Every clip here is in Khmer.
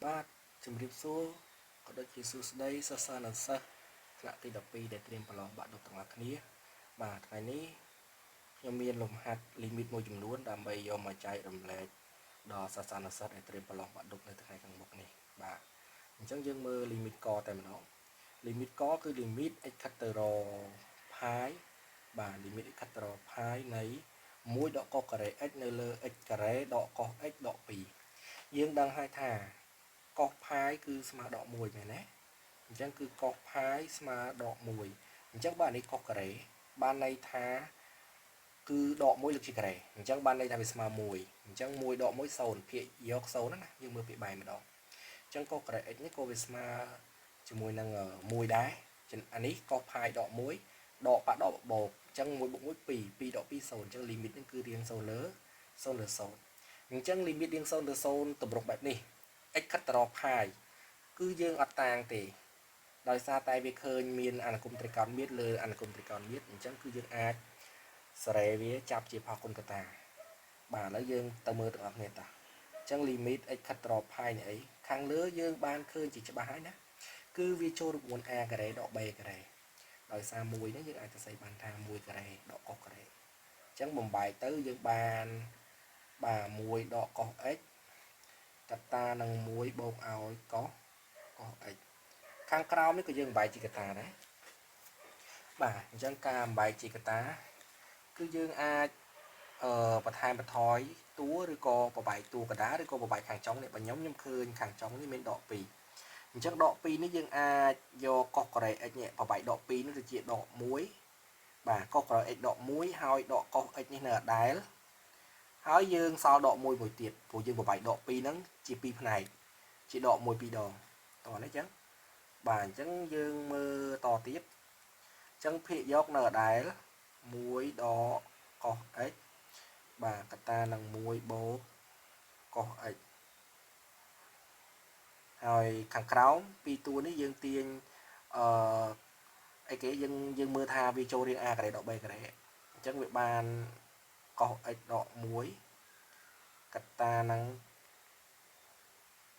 បាទជំរាបសួរក៏ដូចជាសួស្តីសិស្សានុសិស្សថ្នាក់ទី12ដែលត្រៀមប្រឡងបាក់ឌុបទាំងអស់គ្នាបាទថ្ងៃនេះខ្ញុំមានលំហាត់ limit មួយចំនួនដើម្បីយកមកចែករំលែកដល់សិស្សានុសិស្សដែលត្រៀមប្រឡងបាក់ឌុបនៅថ្ងៃខាងមុខនេះបាទអញ្ចឹងយើងមើល limit កតែម្ដង limit កគឺ limit x ខិតទៅរ pi បាទ limit x ខិតទៅរ pi នៃ1ដកកុសការ៉េ x នៅលើ x ការ៉េដកកុស x ដក2យើងដឹងហើយថាកុស pi គឺស្មើដក1មែនទេអញ្ចឹងគឺកុស pi ស្មើដក1អញ្ចឹងបាទនេះកុសការ៉េបានន័យថាគឺដក1លើកជាការ៉េអញ្ចឹងបានន័យថាវាស្មើ1អញ្ចឹង1ដក1 0ភាគយក0ណាយើងមើលភាគបែរម្ដងអញ្ចឹងកុសការ៉េ x នេះក៏វាស្មើជាមួយនឹង1ដែរអានេះកុស pi ដក1ដកបាក់ដកបូកអញ្ចឹង1បូក1 2 2ដក2 0អញ្ចឹង limit នេះគឺរៀង0លើ0អញ្ចឹង limit រៀង0លើ0តម្រុកបែបនេះ x ខិតទៅរក pi គឺយើងអត់តាំងទេដោយសារតែវាឃើញមានអនុគមត្រីកោណមាត្រលើអនុគមត្រីកោណមាត្រអញ្ចឹងគឺយើងអាចសេរីវាចាប់ជាផុសគុណកតាបាទឥឡូវយើងទៅមើលទាំងអស់គ្នាតោះអញ្ចឹង limit x ខិតទៅរក pi នេះអីខាងលើយើងបានឃើញជាច្បាស់ហើយណាគឺវាចូលរូបមន្ត a ការ៉េដក b ការ៉េដោយសារ1នេះយើងអាចសរសេរបានថា1ការ៉េដកកុសការ៉េអញ្ចឹងបំបែកទៅយើងបានបាទ1ដកកុស x កតានឹង1បូកឲ្យកុសx ខាងក្រោមនេះក៏យើងបំបែកជាកតាដែរបាទអញ្ចឹងការបំបែកជាកតាគឺយើងអាចបន្ថែមបន្ថយតួឬក៏បបែកតួកតាឬក៏បបែកខាងចុងនេះបើខ្ញុំឃើញខាងចុងនេះមានដក2អញ្ចឹងដក2នេះយើងអាចយកកុសការ៉េ x នេះបបែកដក2នេះទៅជាដក1បាទកុសការ៉េ x ដក1ហើយដកកុស x នេះនៅដដែលហើយយើងសល់ដក1មួយទៀតព្រោះយើងបបែកដក2ហ្នឹងជា2ផ្នែកជាដក1 2ដងតោះនេះអញ្ចឹងបាទអញ្ចឹងយើងមើលតទៀតអញ្ចឹងភាគយកនៅដដែល1ដកកុស x បាទកតានឹង1បូកកុស x ហើយខាងក្រោមពីតួនេះយើងទាញអីគេយើងមើលថាវាចូលរៀង a ការ៉េដក b ការ៉េអញ្ចឹងវាបានកុស x ដក1កតានឹង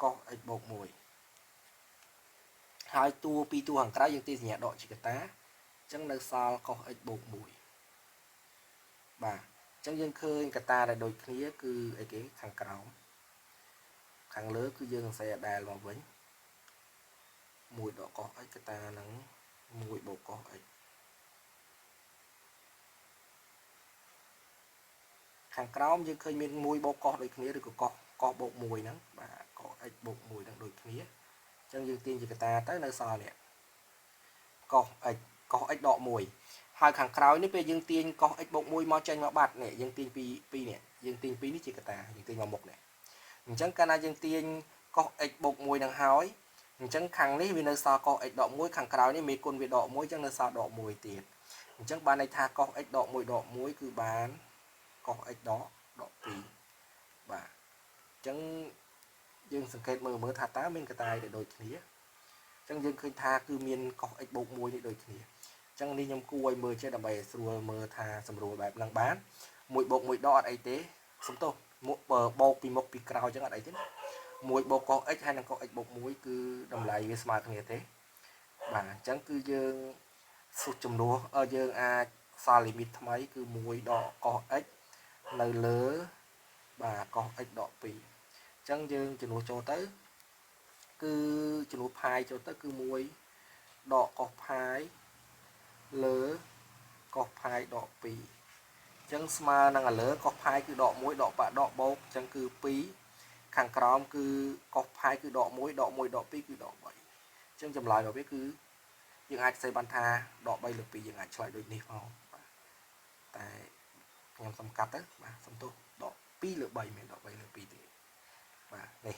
កុស x បូក1ហើយតួពីតួខាងក្រៅយើងទាញសញ្ញាដកជាកតាអញ្ចឹងនៅសល់កុស x បូក1បាទអញ្ចឹងយើងឃើញកតាដែលដូចគ្នាគឺអីគេខាងក្រោមខាងលើគឺយើងសរសេរដដែលមកវិញ1ដកកុស x កតានឹង1បូកកុស x ខាងក្រោមយើងឃើញមាន1បូកកុសដូចគ្នាឬក៏កុសបូក1ហ្នឹងបាទកុស x បូក1ហ្នឹងដូចគ្នាអញ្ចឹងយើងទាញជាកតាទៅនៅសល់នេះកុស x កុស x ដក1ហើយខាងក្រោយនេះពេលយើងទាញកុស x បូក1មកចេញមកបាត់នេះយើងទាញ2នេះយើងទាញ2នេះជាកតាយើងទាញមកមុខនេះអញ្ចឹងកាលណាយើងទាញកុស x បូក1នឹងហើយអញ្ចឹងខាងនេះវានៅសល់កុស x ដក1ខាងក្រោយនេះមេគុណវាដក1អញ្ចឹងនៅសល់ដក1ទៀតអញ្ចឹងបានន័យថាកុស x ដក1ដក1គឺបានកុស x ដក2បាទអញ្ចឹងយើងសង្កេតមើលថាតើមានកតាដែលដូចគ្នាអញ្ចឹងយើងឃើញថាគឺមានកុស x បូក1នេះដូចគ្នាអញ្ចឹងនេះខ្ញុំគួរឲ្យមើលចេះដើម្បីស្រួលមើលថាសម្រួលបែបហ្នឹងបាន1បូក1ដកអត់អីទេសុំទោសបូកពីមុខពីក្រោយអញ្ចឹងអត់អីទេ1បូកកុស x ហើយនឹងកុស x បូក1គឺតម្លៃវាស្មើគ្នាទេបាទអញ្ចឹងគឺយើងសុខចំនួនយើងអាចសល់ limit ថ្មីគឺ1ដកកុស x នៅលើបាទកុស x ដក2អញ្ចឹងយើងចំនួនចូលទៅគឺចំនួន pi ចូលទៅគឺ1ដកកុស pi លើកុស pi ដក2អញ្ចឹងស្មើនឹងឥលើកុស pi គឺដក1ដកបាក់ដកបូកអញ្ចឹងគឺ2ខាងក្រោមគឺកុស pi គឺដក1ដក1ដក2គឺដក3អញ្ចឹងចម្លើយរបស់វាគឺយើងអាចសេបានថាដក3លើ2យើងអាចឆ្លើយដូចនេះផងបាទតែខ្ញុំសំកាត់ទៅបាទសំទោសដក2លើ3មិនដក3លើ2ទេបាទនេះ